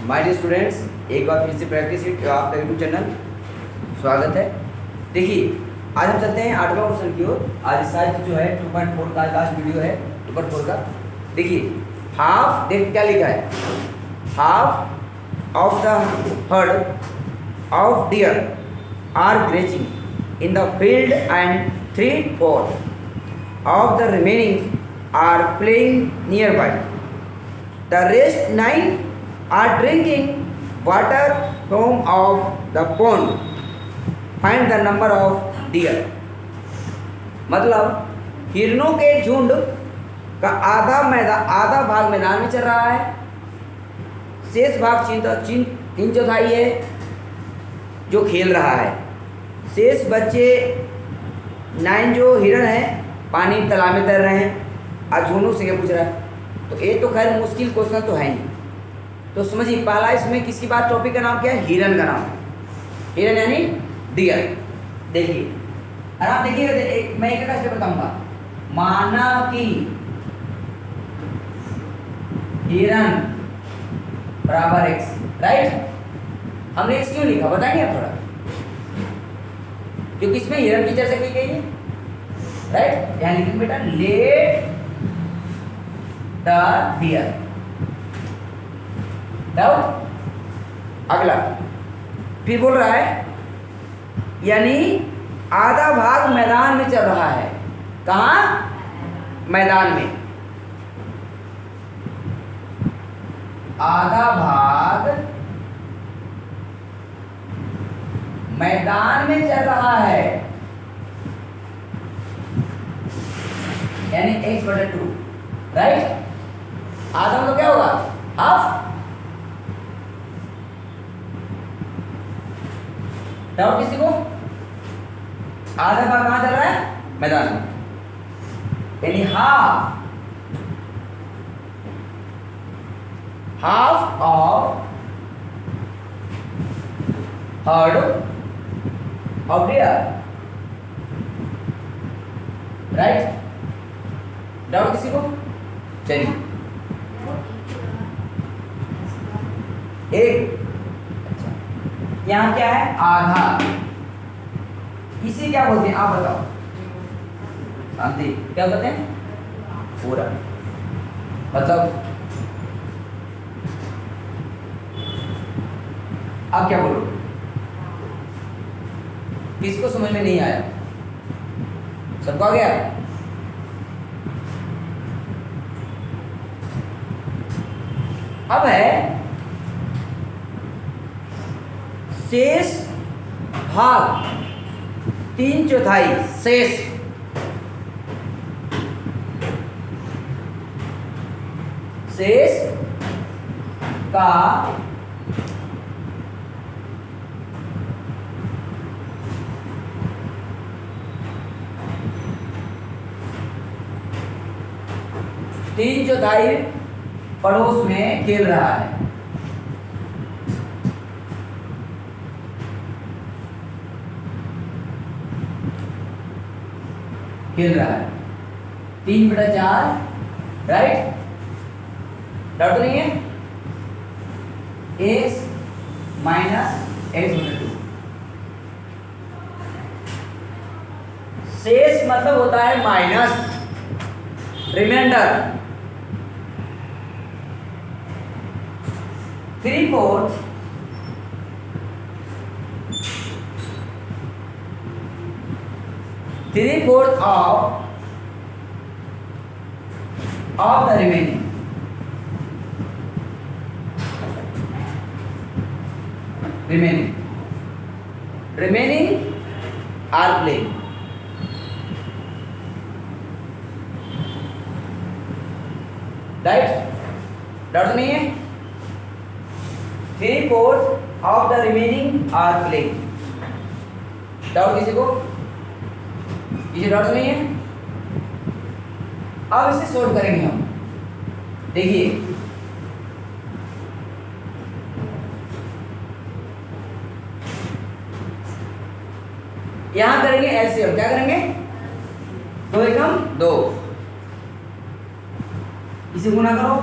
My dear students, एक बार फिर से प्रैक्टिस इट आपका यूट्यूब चैनल स्वागत है। देखिए, आज हम चलते हैं 8वां क्वेश्चन की ओर। आज साइज जो है 2.4 का लास्ट वीडियो है 2.4 का। देखिए, हाफ देख क्या लिखा है, half of the herd of deer are grazing in the field and 3/4 of the remaining are playing nearby. The rest 9 are drinking water from of the pond. Find the number of deer. मतलब हिरणों के झुंड का आधा भाग मैदान में चल रहा है, शेष भाग तीन चौथाई है जो खेल रहा है। शेष बच्चे 9 जो हिरण है पानी तालाब में तैर रहे हैं। आज झुंडों से क्या पूछ रहा है, तो ये तो खैर मुश्किल क्वेश्चन तो है ही। तो समझिए, पहला इसमें किसकी बात, टॉपिक का नाम क्या है, हिरन का नाम है। हिरन यानी डियर। देखिए, और आप देखिए, मैं एक स्टेप बताऊंगा। माना कि हिरन बराबर x, राइट। हमने x क्यों लिखा बताएंगे आप थोड़ा, क्योंकि इसमें हिरन की चर्चा की गई है, राइट। यहां लिखेंगे बेटा, लेट द डियर। डाउट। अगला फिर बोल रहा है, यानी आधा भाग मैदान में चल रहा है। कहाँ? मैदान में। आधा भाग मैदान में चल रहा है, यानी x/2, राइट। आधा तो क्या होगा, हाफ। डाउट किसी को? आधा भाग कहां चल रहा है, मैदान में, यानी half of heard of dear, right. Doubt किसी को? चलिए, एक अच्छा, यहाँ क्या है, आधा। इसे क्या बोलते हैं आप बताओ, शांति, क्या बोलते हैं, पूरा। मतलब आप क्या बोलो, किसको समझ में नहीं आया? सबको आ गया? अब है शेष भाग 3/4, शेष का तीन चौथाई पड़ोस में खेल रहा है। खेल रहा है 3/4, राइट। डाउट नहीं है? x - x/2। शेष मतलब होता है minus, remainder. 3/4 of the remaining are playing, right. Doubt नहीं है? 3/4 of the remaining are playing। Doubt किसी को? किसी डाउट नहीं है? अब इसे सोल्व करेंगे हम। देखिए, यहां करेंगे एलसीएम। क्या करेंगे? 2 एकम 2, इसे गुना करो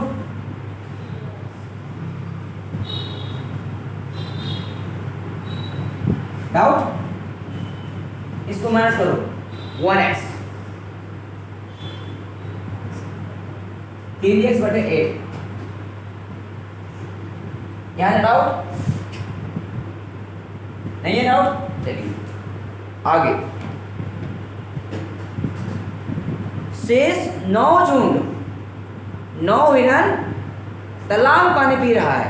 डाउट? इसको माइनस करो 1x 3x बटे 8 यहाँ डाउट नहीं है? डाउट? चलिए आगे। शेष 9 झुंड 9 हिरन तालाब में पानी पी रहा है।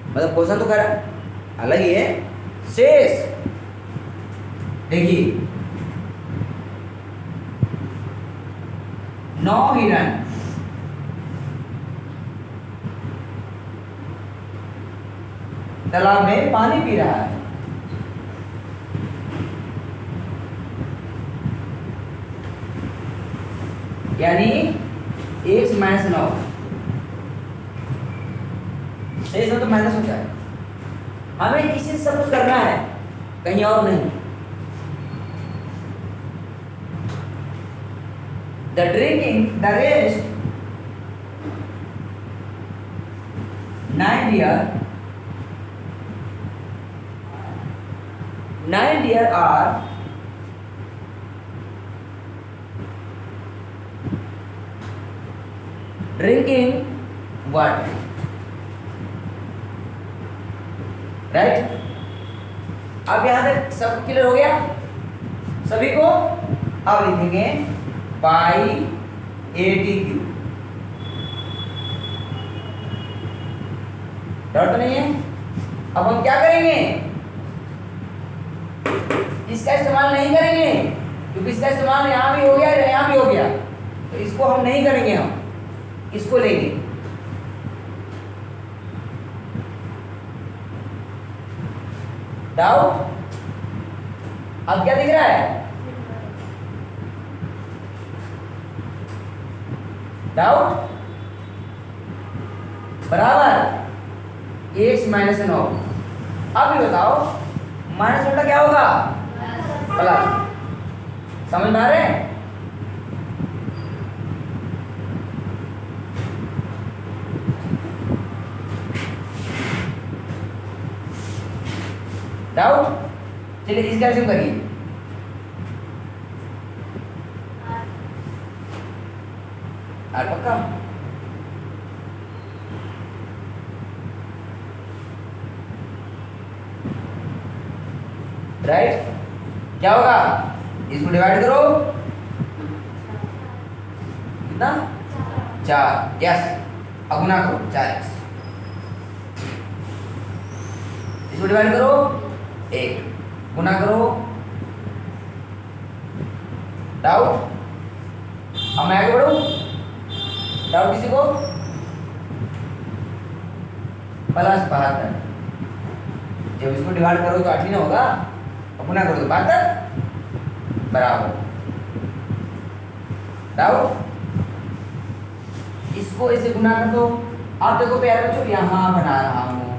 मतलब क्वेश्चन तो खैर अलग ही है। शेष देखिए 9 हिरन तालाब में पानी पी रहा है। यानी x माइनस 9 शेष में तो माइनस होता है। हमें इसे सब कुछ करना है, कहीं और नहीं। The drinking the rest 9 deer are drinking water, right? अब यहां तक सब क्लियर हो गया सभी को? अब लिखेंगे पाई ATQ। डर तो नहीं है? अब हम क्या करेंगे? इसका इस्तेमाल नहीं करेंगे क्योंकि इसका इस्तेमाल यहाँ भी हो गया, यहाँ भी हो गया, तो इसको हम नहीं करेंगे। हम इसको लेंगे। डाउट? अब क्या दिख रहा है? डाउट बराबर x माइनस 9। अब ये बताओ माइनस उल्टा क्या होगा? प्लस। समझ में आ रहे हैं? डाउट? चलिए इसका कैल्सियम करिए। आर पक्का? राइट? क्या होगा? इसको डिवाइड करो कितना? 4। यस। अब गुना करो 4x। इसको डिवाइड करो 1। गुना करो। डाउट? अब मैं आगे बढ़ूं? डाउट किसी को? प्लस 72। जब इसको डिवाइड करो तो 8 ही ना होगा, और गुना करो तो 72 बराबर। डाउट? इसको ऐसे गुना कर दो। आप देखो प्यारे बच्चों यहां बना रहा हूं।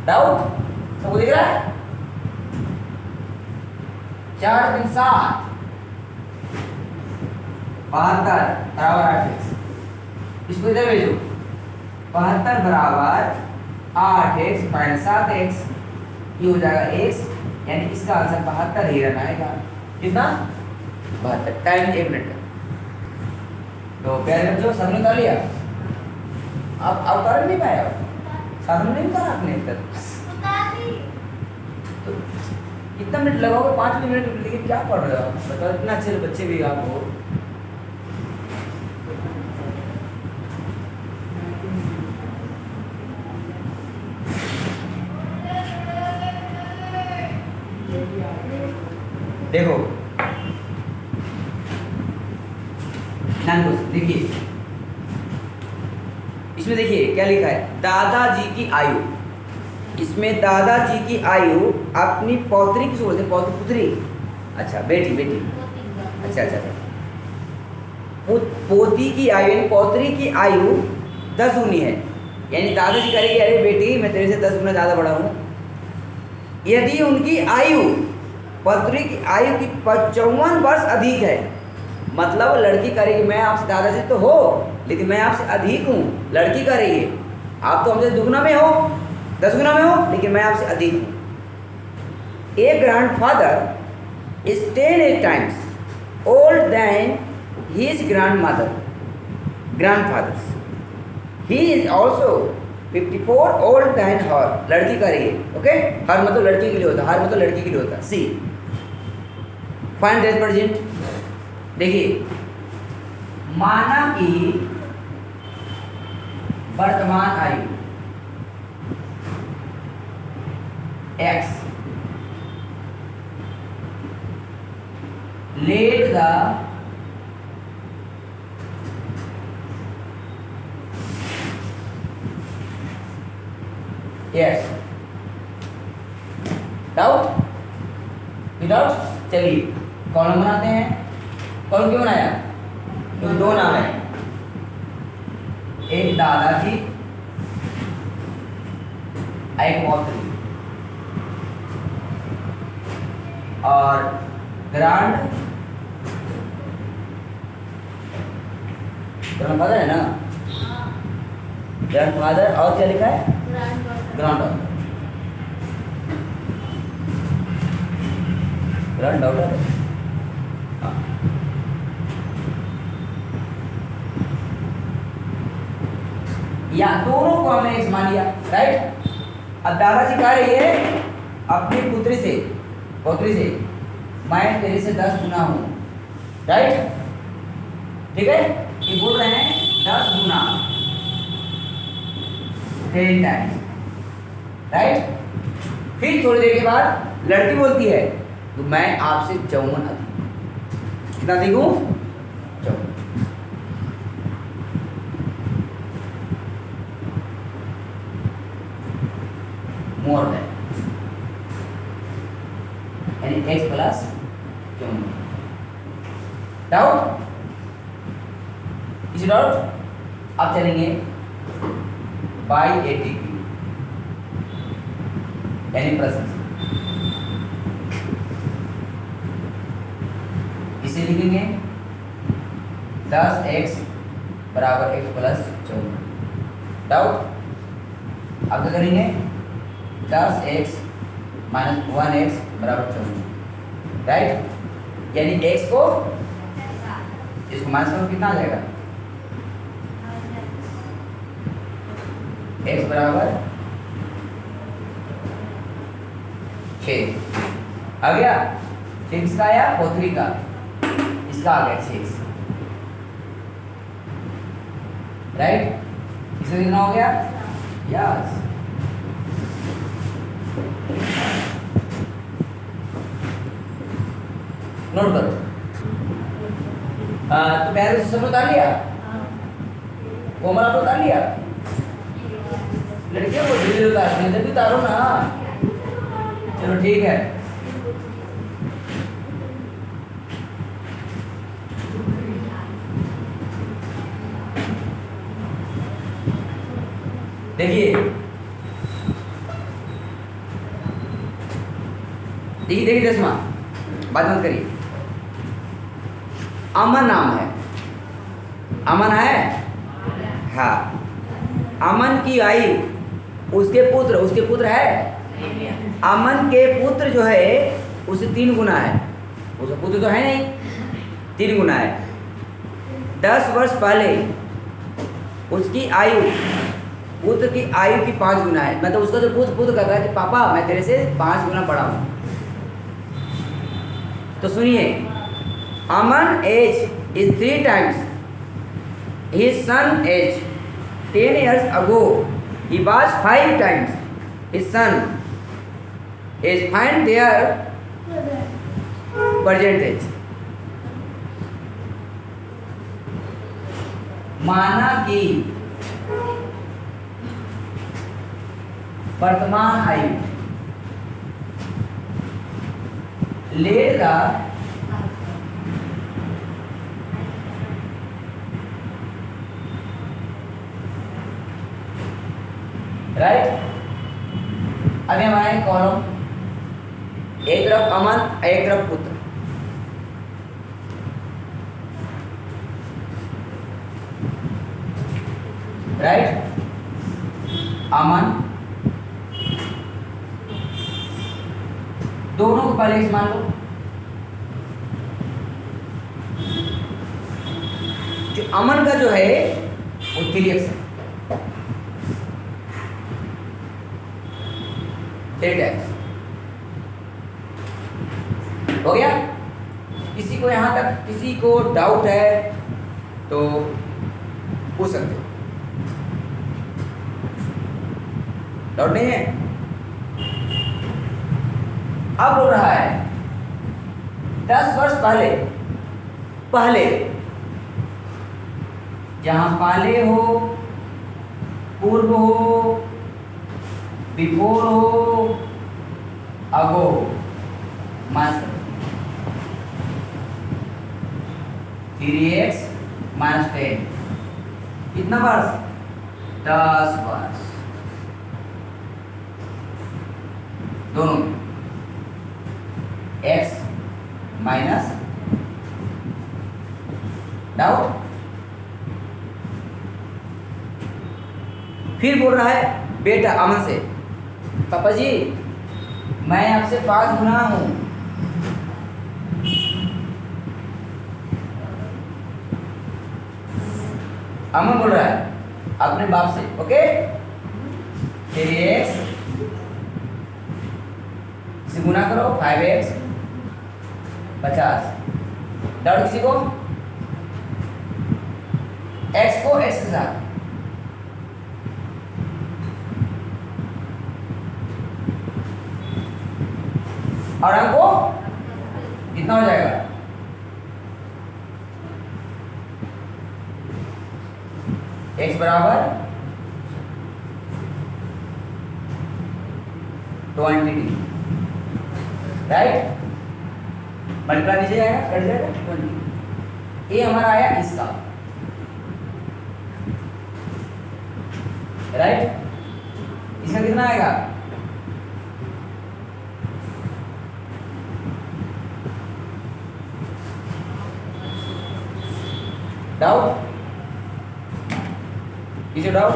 डाउट? सबको दिख रहा है? 4 3 7 72 बराबर 8x। इसको इधर भेजो। 72 बराबर 8x माइनस 7x, ये हो जाएगा x, यानी इसका आंसर 72 ही रहना आएगा। कितना? 72 टाइम 1 मिनट का। तो प्यारे बच्चों सबने उतार लिया? आप उतार नहीं पाए? साधन नहीं उतारा आपने तक? तो कितना मिनट लगाओगे? 5 मिनट। लेकिन क्या पढ़ रहे हो बताओ? इतना अच्छे बच्चे भी आप हो। देखो देखिए इसमें, देखिए क्या लिखा है? दादाजी की आयु। इसमें दादाजी की आयु अपनी पौत्री की बोलते हैं, पुत्री, अच्छा बेटी, अच्छा पोती की आयु यानी पौत्री की आयु 10 गुनी है। यानी दादाजी कहेंगे अरे बेटी मैं तेरे से 10 गुना ज़्यादा बड़ा हूँ। यदि उनकी आयु पौत्री की आयु की 55 वर्ष अधिक है, मतलब लड़की करेगी मैं आपसे, दादाजी तो हो लेकिन मैं आपसे अधिक हूँ, लड़की करेगी आप तो हमसे दुगुना में हो, 10 गुना में हो, लेकिन मैं आपसे अधिक हूँ। ए grandfather is 10 times old than his grandfathers. He is also 54 old than her. लड़की का रही है, ओके? हर मतलब लड़की के लिए होता है, हर मतलब लड़की के लिए होता है. सी फाइंड दैट प्रेजेंट. देखिए, माना कि वर्तमान आयु x let the yes doubt without. चलिए कॉलम बनाते हैं. कॉलम क्यों बनाया? क्योंकि दो नाम है, एक दादाजी एक पौत्री और ग्रैंडफादर है ना. ग्रैंडफादर और क्या लिखा है? ग्रैंडडॉटर. ग्रैंडडॉटर या दोनों को हमने एक मान लिया. राइट. अब दादाजी कह रही है अपनी पुत्री से पौत्री से, मैं तेरे से 10 गुना हूं. राइट. ठीक है. ये बोल रहे हैं 10 गुना 10 टाइम्स. राइट. फिर थोड़ी देर के बाद लड़की बोलती है तो मैं आपसे 54 अधिक. कितना अधिक हूं? 54. मोर देन यानी x प्लस 54. डाउट? इस डाउट. अब चलेंगे बाई 80 यानी प्रश्न. इसे लिखेंगे 10x बराबर x प्लस 54. डाउट? अब क्या करेंगे? 10x माइनस 1x बराबर 54. राइट. यानी x को इसको माइनस करो कितना आ जाएगा? x बराबर 6 आ गया. 6 का आया पौत्री का, इसका आ गया 6. राइट. इसमें कितना हो गया? यस. नोट करो. तो पहले से सब उतार लिया. कोमल आपने उतार लिया. लड़कियों को धीरे उतारते हैं, जल्दी उतारो ना. चलो ठीक है. देखिए देखिए दसवां बात मत करिए. अमन नाम है. अमन है. हाँ. अमन की आयु उसके पुत्र है. अमन के पुत्र जो है उसे 3 गुना है. उसका पुत्र तो है नहीं, 3 गुना है. 10 वर्ष पहले उसकी आयु पुत्र की आयु की 5 गुना है. मतलब उसका जो पुत्र कहता है कि पापा मैं तेरे से 5 गुना बड़ा हूं. तो सुनिए, अमन as is 3 times his son age. 10 years ago he was 5 times his son age. Find their percentage. माना कि वर्तमान आयु let the राइट. अभी हमारे कॉलम एक तरफ अमन एक तरफ पुत्र. राइट. अमन दोनों को पहले x मान लो। जो अमन का जो है वो 3x है, 3x हो गया। किसी को यहां तक किसी को डाउट है तो पूछ सकते हो, डाउट नहीं है। अब बोल रहा है 10 वर्ष पहले, पहले जहां पहले हो, पूर्व हो, बिफोर हो, अगो हो, माइनस 3x माइनस 10 कितना वर्ष? 10 वर्ष दोनों में x माइनस, डाउट। फिर बोल रहा है बेटा अमन से, पापा जी मैं आपसे 5 गुना हूं। अमन बोल रहा है अपने बाप से, ओके। 3x से गुना करो, 5x 50। डाउट किसी को? x को x के साथ और अंक को कितना हो जाएगा? x बराबर 20, राइट। मल्टीप्लाई नीचे जाएगा, कट जाएगा 20। ये हमारा आया इसका, राइट। इसका कितना आएगा? डाउट? किसी डाउट?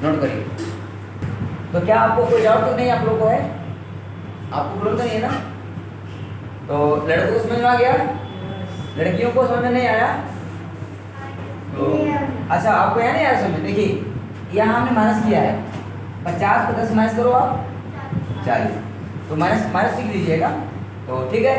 नोट करिए। तो क्या आपको कोई डाउट तो नहीं आप लोगों को है? आपको प्रॉब्लम तो नहीं है ना? तो लड़कों को समझ में आ गया, लड़कियों को समझ में नहीं आया? तो अच्छा आपको यह नहीं आया समझ? देखिए यहाँ हमने माइनस किया है, 50 को 10 माइनस करो आप 40, तो माइनस माइनस लिख लीजिएगा, तो ठीक है।